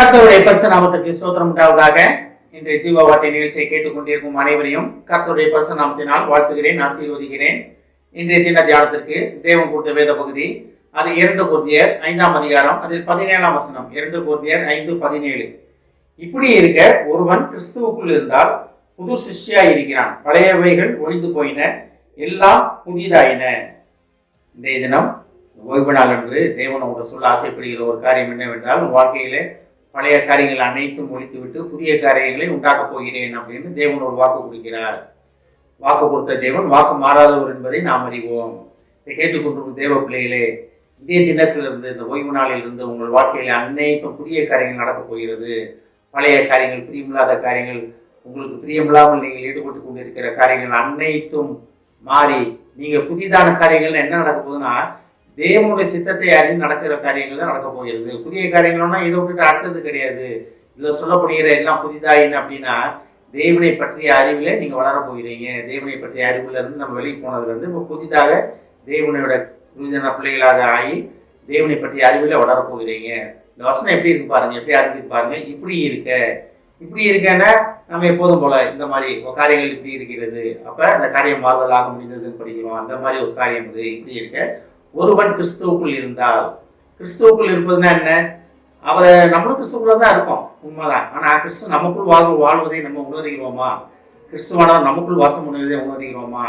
கர்த்தருடைய பரிசுத்த நாமத்திற்கு ஸ்தோத்திரம் உண்டாவதாக. இன்றைய ஜீவ வார்த்தை நிகழ்ச்சியை கேட்டுக்கொண்டிருக்கும் அனைவரையும் கர்த்தருடைய பரிசுத்த நாமத்தினால் வாழ்த்துகிறேன், ஆசீர்வதிக்கிறேன். இன்றைய தின தியானத்திற்கு தேவன் கொடுத்த வேத பகுதி அது 2 கொரிந்தியர் 5ஆம் அதிகாரம், அதில் 17ஆம் வசனம். 2 கொரிந்தியர் 5:17. இப்படி இருக்க ஒருவன் கிறிஸ்துவுக்குள் இருந்தால் புது சிஷ்யாய் இருக்கிறான், பழையவைகள் ஒழிந்து போயின, எல்லாம் புதிதாயின. இன்றைய தினம் ஓய்வு நாள் என்று தேவன் உங்களை சொல்ல ஆசைப்படுகிற ஒரு காரியம் என்னவென்றால், வாழ்க்கையில பழைய காரியங்கள் அனைத்தும் ஒழித்துவிட்டு புதிய காரியங்களை உண்டாக்கப் போகிறேன் அப்படின்னு தேவன் ஒரு வாக்கு கொடுக்கிறார். வாக்கு கொடுத்த தேவன் வாக்கு மாறாதவர் என்பதை நாம் அறிவோம். இதை கேட்டுக்கொண்டிருக்கும் தேவ பிள்ளைகளே, இந்திய தினத்திலிருந்து, இந்த ஓய்வு நாளிலிருந்து உங்கள் வாழ்க்கையில் அனைத்தும் புதிய காரியங்கள் நடக்கப் போகிறது. பழைய காரியங்கள், பிரியமில்லாத காரியங்கள், உங்களுக்கு பிரியமில்லாமல் நீங்கள் ஈடுபட்டு கொண்டிருக்கிற காரியங்கள் அனைத்தும் மாறி நீங்கள் புதிதான காரியங்கள் என்ன நடக்க போகுதுன்னா, தேவனுடைய சித்தத்தை அறிந்து நடக்கிற காரியங்கள் தான் நடக்க போகிறது. புதிய காரியங்கள்னா இதை விட்டுட்டு அடுத்தது கிடையாது. இதில் சொல்லப்படுகிற எல்லாம் புதிதாயின்னு அப்படின்னா, தேவனை பற்றிய அறிவில் நீங்கள் வளர போகிறீங்க. தேவனை பற்றிய அறிவில் இருந்து நம்ம வெளியே போனதுலேருந்து இப்போ புதிதாக தேவனோட புதிதான பிள்ளைகளாக ஆகி தேவனை பற்றிய அறிவில் வளர போகிறீங்க. இந்த வசனம் எப்படி இருக்கு பாருங்க, எப்படி அறிஞ்சு பாருங்க. இப்படி இருக்கேன்னா நம்ம எப்போதும் போல இந்த மாதிரி காரியங்கள் இப்படி இருக்கிறது, அப்போ அந்த காரியம் மாறுதலாக முடிந்ததுன்னு படிக்கிறோம். அந்த மாதிரி ஒரு காரியம் இது. இப்படி இருக்க ஒருவன் கிறிஸ்துவுக்குள் இருந்தால், கிறிஸ்துவுக்குள் இருப்பதுன்னா என்ன? அவரை நம்மளும் கிறிஸ்துக்குள்ள தான் இருக்கோம், உண்மைதான். ஆனால் கிறிஸ்து நமக்குள் வாழ்வதை நம்ம உணர்கிறோமா? கிறிஸ்துவானவர் நமக்குள் வாசம் பண்ணுவதை உணர்கிறோமா?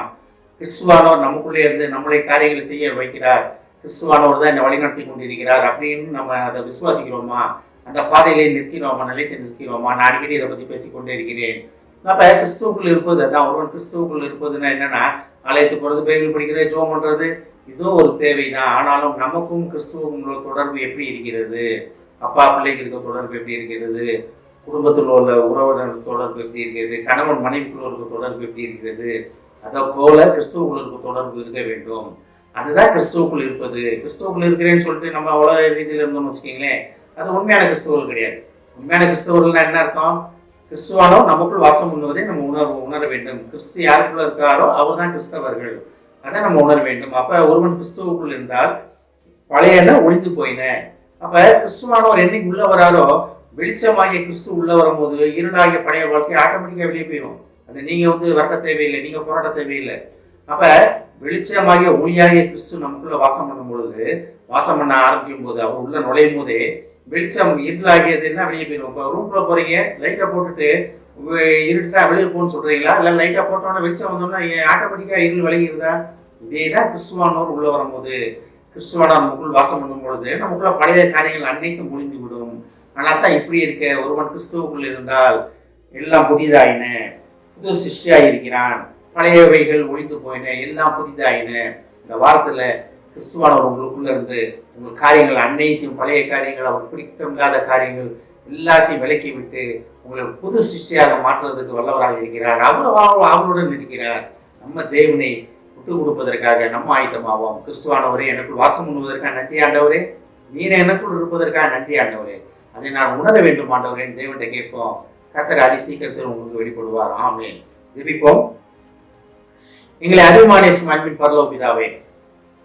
கிறிஸ்துவானவர் நமக்குள்ளே இருந்து நம்மளை காரியங்களை செய்ய வைக்கிறார், கிறிஸ்துவானவர் தான் என்னை வழிநடத்தி கொண்டிருக்கிறார் அப்படின்னு நம்ம அதை விசுவாசிக்கிறோமா? அந்த பாதையிலே நிற்கிறோமா, நிலைத்து நிற்கிறோமா? நான் அடிக்கடி இதை பற்றி பேசிக்கொண்டே இருக்கிறேன். அப்போ கிறிஸ்துவுக்குள் இருப்பது அதான். ஒருவன் கிறிஸ்துவுக்குள் இருப்பதுன்னா என்னன்னா, ஆலயத்துக்கு போகிறது, பைபிள் படிக்கிறது, ஜெபம் பண்ணுறது, இதுவும் ஒரு தேவைதான். ஆனாலும் நமக்கும் கிறிஸ்துவுக்கும் உள்ள தொடர்பு எப்படி இருக்கிறது? அப்பா பிள்ளைக்கு இருக்க தொடர்பு எப்படி இருக்கிறது? குடும்பத்தில் உள்ள உறவினர் தொடர்பு எப்படி இருக்கிறது? கணவன் மனைவிக்குள்ள இருக்க தொடர்பு எப்படி இருக்கிறது? அதை போல கிறிஸ்துவுக்குள்ள இருக்க தொடர்பு இருக்க வேண்டும். அதுதான் கிறிஸ்துவுக்குள் இருப்பது. கிறிஸ்துவுக்குள் இருக்கிறேன்னு சொல்லிட்டு நம்ம உலக ரீதியில் இருந்தோம்னு வச்சுக்கிங்களேன், அது உண்மையான கிறிஸ்தவர்கள் கிடையாது. உண்மையான கிறிஸ்தவர்கள்னா என்ன அர்த்தம்? கிறிஸ்துவானோ நமக்குள் வாசம் பண்ணுவதை நம்ம உணர வேண்டும். கிறிஸ்து யாருக்குள்ள இருக்காரோ அவர் தான் கிறிஸ்தவர்கள், அதை நம்ம உணர வேண்டும். அப்ப ஒருவன் கிறிஸ்துவுக்குள் இருந்தால் பழையன ஒழிந்து போயின. அப்ப கிறிஸ்துவானவர் என்னைக்கு உள்ள வராரோ, வெளிச்சமாகிய கிறிஸ்து உள்ள வரும்போது இருளாகிய பழைய வாழ்க்கை ஆட்டோமேட்டிக்கா வெளியே போயிடும். அது நீங்க வரட்ட தேவையில்லை, நீங்க போராட்ட தேவையில்லை. அப்ப வெளிச்சமாகிய ஒளியாகிய கிறிஸ்து நமக்குள்ள வாசம் பண்ணும் பொழுது, வாசம் பண்ண ஆரம்பிக்கும் போது, அவர் உள்ள நுழையும் போதே வெளிச்சம் இருளாகியதுன்னா வெளியே போயிடும். இப்போ ரூம்குள்ள போறீங்க, லைட்டை போட்டுட்டு இருட்டா வெளியே போகணும்னு சொல்றீங்களா? இல்லை லைட்டை போட்டோன்னா வெளிச்சம் வந்தோம்னா ஆட்டோமேட்டிக்கா இருள் விலகிருதா? இதே தான் கிறிஸ்துவானவர் உள்ள வரும்போது, கிறிஸ்துவான நமக்குள் வாசம் பண்ணும் பொழுது நமக்குள்ள பழைய காரியங்கள் அனைத்தும் முடிந்து விடும். ஆனால் தான் இப்படி இருக்க ஒருவன் கிறிஸ்துவுக்குள் இருந்தால் எல்லாம் புதிதாயின, புது சிஷ்யாய் இருக்கிறான், பழையவைகள் ஒழிந்து போயின, எல்லாம் புதிதாயின. இந்த வாரத்தில் கிறிஸ்துவானவர் உங்களுக்குள்ள இருந்து உங்கள் காரியங்கள் அனைத்தையும், பழைய காரியங்கள், அவர் பிடித்தமில்லாத காரியங்கள் எல்லாத்தையும் விலக்கி விட்டு உங்களை புது சிஷ்டியாக மாற்றுவதற்கு வல்லவராக இருக்கிறார். அவருடன் இருக்கிறார். நம்ம தேவனை விட்டு கொடுப்பதற்காக நம்ம ஆயத்தமாவோம். கிறிஸ்துவானவரே, எனக்குள் வாசம் பண்ணுவதற்காக நன்றி ஆண்டவரே, நீரை எனக்குள் இருப்பதற்காக நன்றி ஆண்டவரே, அதை நான் உணர வேண்டும் ஆண்டவரே. தேவன்கிட்ட கேட்போம். கர்த்தர் அதி சீக்கிரத்தில் உங்களுக்கு வெளிப்படுவார். ஆமென். ஜெபிப்போம். எங்களை அதிகமான அன்பின் பரலோக பிதாவே,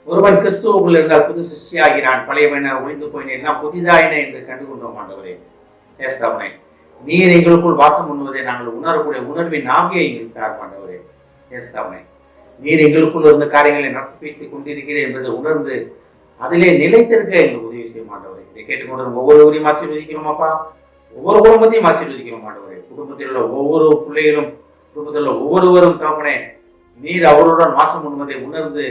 ஒருவன் கிறிஸ்துவுக்குள் இருந்தால் புது சிஷ்டியாகிறான், பழையவன ஒழிந்து போயின, எல்லாம் புதிதாயின என்று கண்டுகொண்டோம் ஆண்டவரே. ஏஸ்தாவனே, நீர் எங்களுக்குள் வாசம் பண்ணுவதை நாங்கள் உணரக்கூடிய உணர்வின் ஆவியை எங்களுக்கு தாரும் ஆண்டவரே. ஏஸ்தாவனே, நீர் எங்களுக்குள் இருந்த காரியங்களை நடப்பித்துக் கொண்டிருக்கிறேன் என்பதை உணர்ந்து அதிலே நிலைத்திருக்க எங்களுக்கு உதவி செய்ய மாட்டவரே. இதை கேட்டுக்கொண்டு ஒவ்வொருவரையும் ஆசீர்வதிக்கிறோம் அப்பா. ஒவ்வொரு குடும்பத்தையும் ஆசீர்வதிக்கிறோம் ஆண்டவரே. குடும்பத்தில் உள்ள ஒவ்வொரு பிள்ளைகளும், குடும்பத்தில் உள்ள ஒவ்வொருவரும் தாப்பனே, நீர் அவருடன் வாசம் பண்ணுவதை உணர்ந்து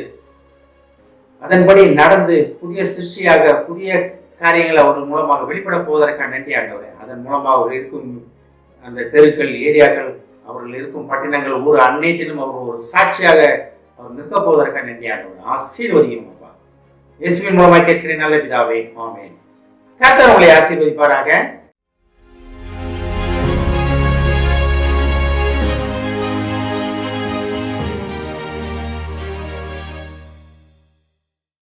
அதன்படி நடந்து புதிய சிருஷ்டியாக புதிய காரியங்கள் அவர்கள் மூலமாக வெளிப்பட போவதற்கான நன்றி ஆண்டவரே. அதன் மூலமாக அவர் இருக்கும் அந்த தெருக்கள், ஏரியாக்கள், அவர்கள் இருக்கும் பட்டினங்கள், ஊர் அனைத்திலும் அவர் ஒரு சாட்சியாக அவர் நிற்க போவதற்கான நன்றி ஆண்டவரே. ஆசீர்வதிக்கிறோம் அப்பா. இயேசுவின் மூலமாக கேட்கிறேன் நல்ல பிதாவே. ஆமென். கர்த்தர் உங்களை ஆசீர்வதிப்பாராக.